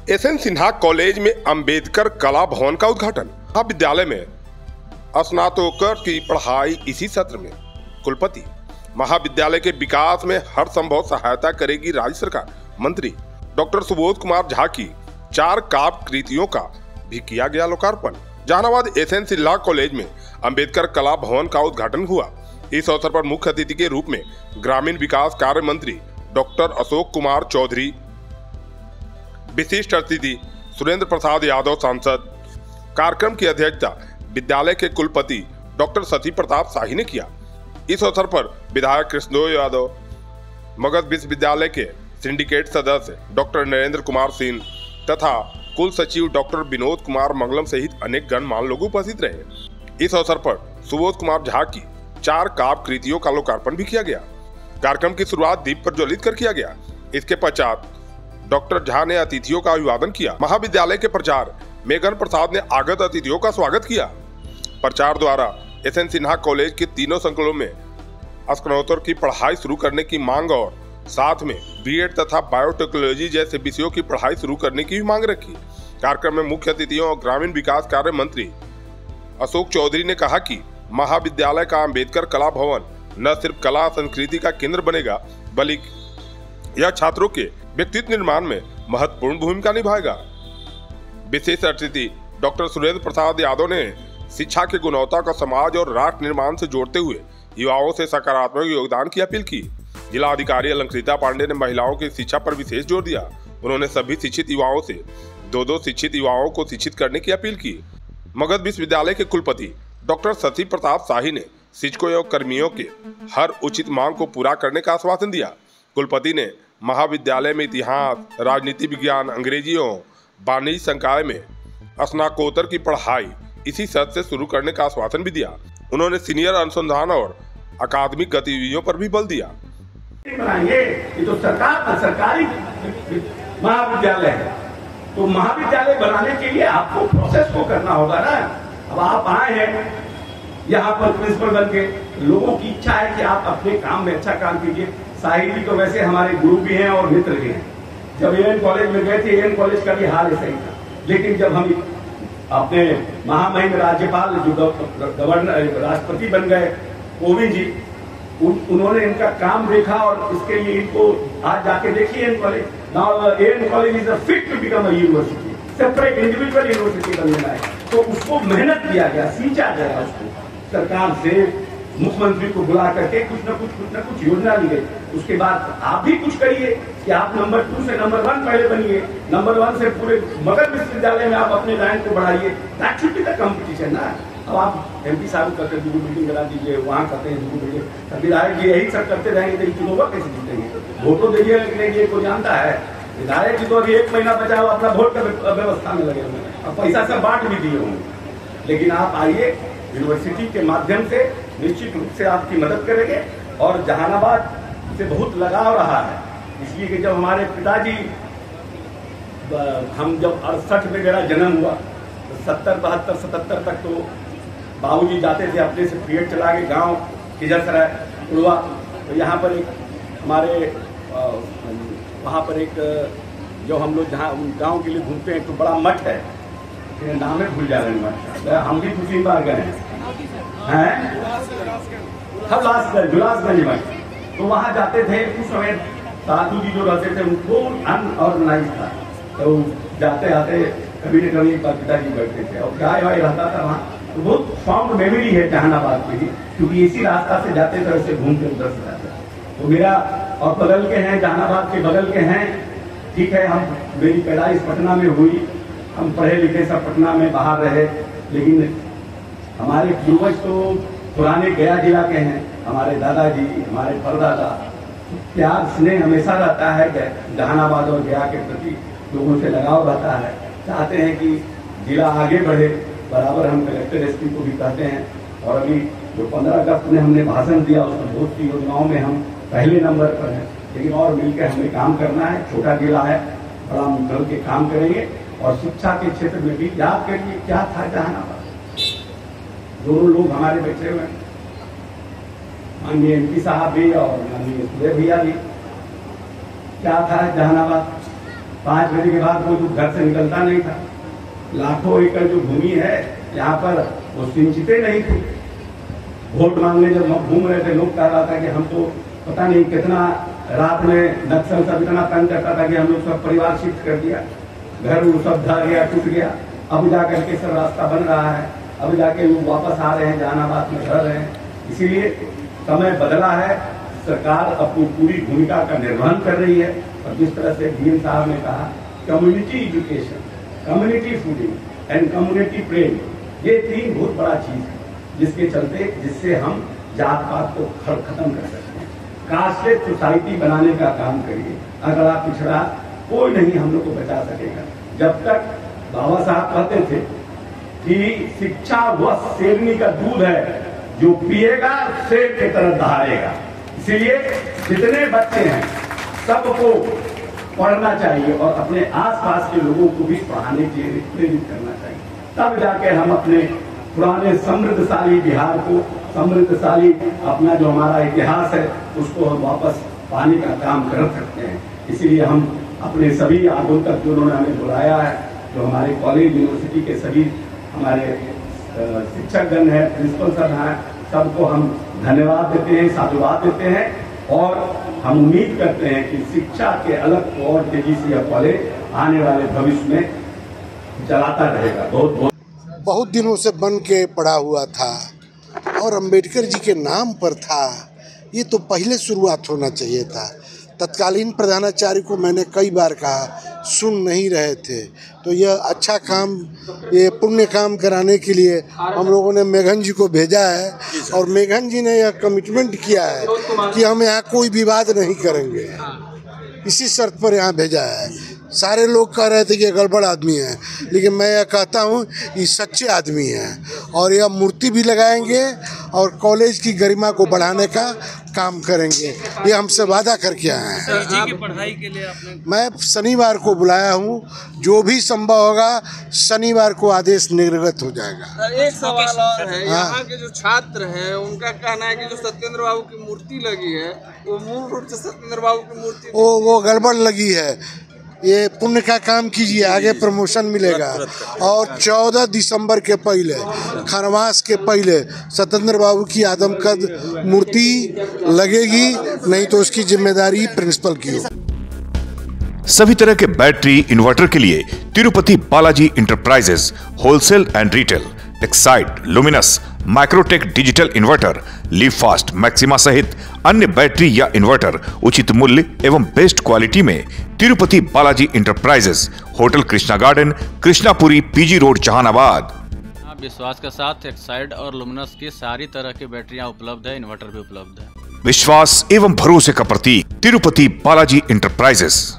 SN Sinha college में अंबेडकर कला भवन का उद्घाटन। महाविद्यालय में स्नातकोत्तर की पढ़ाई इसी सत्र में। कुलपति, महाविद्यालय के विकास में हर संभव सहायता करेगी राज्य सरकार। मंत्री डॉक्टर सुबोध कुमार झा की 4 काव्य कृतियों का भी किया गया लोकार्पण। जहानाबाद एसएन सिन्हा कॉलेज में अंबेडकर कला भवन का उद्घाटन हुआ। इस अवसर पर मुख्य अतिथि के रूप में ग्रामीण विकास कार्य मंत्री डॉक्टर अशोक कुमार चौधरी, विशिष्ट अतिथि सुरेंद्र प्रसाद यादव सांसद। कार्यक्रम की अध्यक्षता विद्यालय के कुलपति डॉक्टर सती प्रताप शाही ने किया। इस अवसर पर विधायक कृष्णदेव यादव, मगध विश्वविद्यालय के सिंडिकेट सदस्य डॉक्टर नरेंद्र कुमार सिंह तथा कुल सचिव डॉक्टर विनोद कुमार मंगलम सहित अनेक गणमान्य लोग उपस्थित रहे। इस अवसर पर सुबोध कुमार झा की 4 काव्य कृतियों का लोकार्पण भी किया गया। कार्यक्रम की शुरुआत दीप प्रज्वलित कर किया गया। इसके पश्चात डॉक्टर झा ने अतिथियों का अभिवादन किया। महाविद्यालय के प्राचार्य मेघन प्रसाद ने आगत अतिथियों का स्वागत किया। प्राचार्य द्वारा एसएन सिन्हा कॉलेज के तीनों संकुलों में स्नातकोत्तर की पढ़ाई शुरू करने की मांग और साथ में बीएड तथा बायोटेक्नोलॉजी जैसे विषयों की पढ़ाई शुरू करने की भी मांग रखी। कार्यक्रम में मुख्य अतिथियों और ग्रामीण विकास कार्य मंत्री अशोक चौधरी ने कहा कि महाविद्यालय का अंबेडकर कला भवन न सिर्फ कला संस्कृति का केंद्र बनेगा, बल्कि यह छात्रों के व्यक्तित्व निर्माण में महत्वपूर्ण भूमिका निभाएगा। विशेष अतिथि डॉक्टर सुरेंद्र प्रसाद यादव ने शिक्षा की गुणवत्ता को समाज और राष्ट्र निर्माण से जोड़ते हुए युवाओं से सकारात्मक योगदान की अपील की। जिला अधिकारी अलंकृता पांडे ने महिलाओं की शिक्षा पर विशेष जोर दिया। उन्होंने सभी शिक्षित युवाओं से 2 शिक्षित युवाओं को शिक्षित करने की अपील की। मगध विश्वविद्यालय के कुलपति डॉक्टर सती प्रताप शाही ने शिक्षकों एवं कर्मियों के हर उचित मांग को पूरा करने का आश्वासन दिया। कुलपति ने महाविद्यालय में इतिहास, राजनीति विज्ञान, अंग्रेजी एवं वाणिज्य संकाय में स्नातकोत्तर की पढ़ाई इसी सत्र से शुरू करने का आश्वासन भी दिया। उन्होंने सीनियर अनुसंधान और अकादमिक गतिविधियों पर भी बल दिया। ये तो सरकारी महाविद्यालय है, तो महाविद्यालय बनाने के लिए आपको प्रोसेस को करना होगा ना। अब आप आए हैं यहाँ पर प्रिंसिपल बन के, लोगों की इच्छा है कि आप अपने काम में अच्छा काम कीजिए। साहिल जी तो वैसे हमारे गुरु भी हैं और मित्र भी हैं। जब एएन कॉलेज में गए थे, एएन कॉलेज का भी हाल ऐसा ही था। लेकिन जब हम अपने महामहिम राज्यपाल जो गवर्नर राष्ट्रपति बन गए कोविंद जी, उन्होंने इनका काम देखा और इसके लिए इनको आज जाके देखिए AN college. Now AN college is fit to become a university, separate individual university बनना है। तो उसको मेहनत किया गया, सींचा गया उसको सरकार से, मुख्यमंत्री को बुला करके कुछ न कुछ योजना ली गई। उसके बाद आप भी कुछ करिए कि आप नंबर 2 से नंबर 1 पहले बनिए। नंबर 1 से पूरे मगध विश्वविद्यालय में आप अपने रैंक को बढ़ाइए। That should be the competition ना। अब आप एमपी साहब करते हैं, दूर मीटिंग करा दीजिए, वहाँ करते हैं दूर मीटिंग। विधायक जी यही सब करते रहेंगे तो चुनाव कैसे जीतेंगे? वोटों दीजिए, लेकिन ये को जानता है विधायक जी तो अभी 1 महीना बचा हुआ अपना वोट का व्यवस्था में लगे हुए हैं। अब पैसा सब बांट भी दिए होंगे। लेकिन आप आइए, यूनिवर्सिटी के माध्यम से निश्चित रूप से आपकी मदद करेंगे। और जहानाबाद से बहुत लगाव रहा है, इसलिए कि जब हमारे पिताजी, हम जब 68 में मेरा जन्म हुआ तो 70, 72, 77 तक तो बाबूजी जाते थे अपने से पीरियड चला के गाँव किजरसराय उड़वा। तो यहाँ पर एक हमारे वहाँ पर एक जो हम लोग जहाँ गाँव के लिए घूमते हैं तो बड़ा मठ है, नाम है भूल जा रहे हैं। हम भी 2-3 बार गए हैं। जुलासगंज में, तो वहां जाते थे। उस समय दादू जी जो रहते थे उनको अनऑर्गेनाइज था, तो जाते आते कभी न कभी पिताजी बैठते थे और गाय वाय रहता था वहाँ। तो बहुत फॉर्म मेमोरी है जहानाबाद की, क्योंकि इसी रास्ता से जाते थे, ऐसे घूम के उधर से जाते। तो मेरा और बगल के हैं, जहानाबाद के बगल के हैं। ठीक है, मेरी पैदाइश पटना में हुई, हम पढ़े लिखे सब पटना में बाहर रहे, लेकिन हमारे पूर्वज तो पुराने गया जिला के हैं। हमारे दादाजी, हमारे परदादा, प्यार स्नेह हमेशा रहता है जहानाबाद और गया के प्रति, लोगों से लगाव रहता है। चाहते हैं कि जिला आगे बढ़े। बराबर हम कलेक्टर एसपी को भी कहते हैं। और अभी जो 15 अगस्त में हमने भाषण दिया, उसमें बहुत सी योजनाओं में हम पहले नंबर पर हैं। लेकिन और मिलकर हमें काम करना है। छोटा जिला है, बड़ा मिल के काम करेंगे। और शिक्षा के क्षेत्र में भी याद करिए क्या था जहानाबाद। दोनों लोग हमारे बैठे हुए, माननीय एमपी साहब भी और माननीय सुबह भैया भी। क्या था जहानाबाद? 5 बजे के बाद कोई तो घर से निकलता नहीं था। लाखों एकड़ जो भूमि है यहाँ पर वो सिंचिते नहीं थी। वोट मांगने जब घूम रहे थे, लोग कह रहा था कि हम तो पता नहीं कितना रात में नक्सल सब इतना तंग करता था कि हम लोग सब परिवार शिफ्ट कर दिया, घर वो सब ढह गया, टूट गया। अब जाकर के सब रास्ता बन रहा है, अब जाके लोग वापस आ रहे हैं, जहानाबाद में रह रहे हैं। इसीलिए समय बदला है, सरकार अपनी पूरी भूमिका का निर्वहन कर रही है। और जिस तरह से डीएम साहब ने कहा, community education, community fooding and community प्रेम, ये 3 बहुत बड़ा चीज है जिससे हम जात पात को खत्म कर सकते हैं। कास्टलेस सोसाइटी बनाने का काम करिए। अगला पिछड़ा कोई नहीं हम लोग को बचा सकेगा। जब तक बाबा साहब कहते थे कि शिक्षा वह शेरनी का दूध है, जो पिएगा शेर की तरह दहाड़ेगा। इसीलिए जितने बच्चे हैं सबको पढ़ना चाहिए और अपने आसपास के लोगों को भी पढ़ाने के लिए प्रेरित करना चाहिए। तब जाके हम अपने पुराने समृद्धशाली बिहार को, समृद्धशाली अपना जो हमारा इतिहास है, उसको हम वापस पाने का काम कर सकते हैं। इसीलिए हम अपने सभी आगंतुक जो उन्होंने हमें बुलाया है, जो हमारे कॉलेज यूनिवर्सिटी के सभी हमारे शिक्षकगण हैं, प्रिंसिपल सर हैं, सबको हम धन्यवाद देते हैं, साधुवाद देते हैं। और हम उम्मीद करते हैं कि शिक्षा के अलग और तेजी से यह कॉलेज आने वाले भविष्य में चलाता रहेगा। बहुत दिनों से बन के पड़ा हुआ था और अंबेडकर जी के नाम पर था। ये तो पहले शुरुआत होना चाहिए था। तत्कालीन प्रधानाचार्य को मैंने कई बार कहा, सुन नहीं रहे थे। तो यह अच्छा काम, ये पुण्य काम कराने के लिए हम लोगों ने मेघन जी को भेजा है और मेघन जी ने यह कमिटमेंट किया है कि हम यहाँ कोई विवाद नहीं करेंगे। इसी शर्त पर यहाँ भेजा है। सारे लोग कह रहे थे कि गड़बड़ आदमी है, लेकिन मैं यह कहता हूँ ये सच्चे आदमी हैं और यह मूर्ति भी लगाएंगे और कॉलेज की गरिमा को बढ़ाने का काम करेंगे। ये हमसे वादा करके आए हैं। जी की पढ़ाई के लिए मैं शनिवार को बुलाया हूँ, जो भी संभव होगा शनिवार को आदेश निर्गत हो जाएगा। एक सवाल और है, यहाँ के जो छात्र हैं उनका कहना है कि जो सत्येंद्र बाबू की मूर्ति लगी है वो मूल रूप से सत्येंद्र बाबू की मूर्ति वो गड़बड़ लगी है। ये पुण्य का काम कीजिए, आगे प्रमोशन मिलेगा। और 14 दिसंबर के पहले, खरवास के पहले सत्येंद्र बाबू की आदमकद मूर्ति लगेगी, नहीं तो उसकी जिम्मेदारी प्रिंसिपल की होगी। सभी तरह के बैटरी इन्वर्टर के लिए Tirupati Balaji enterprises wholesale and retail, Exide, luminous, Microtek digital inverter, leave fast, maxima सहित अन्य बैटरी या इन्वर्टर उचित मूल्य एवं बेस्ट क्वालिटी में Tirupati Balaji enterprises, hotel Krishna garden, Krishnapuri, PG road, Jehanabad. विश्वास के साथ एक्साइड और लुमिनस की सारी तरह की बैटरियां उपलब्ध है, इन्वर्टर भी उपलब्ध है। विश्वास एवं भरोसे का प्रतीक तिरुपति बालाजी इंटरप्राइजेस।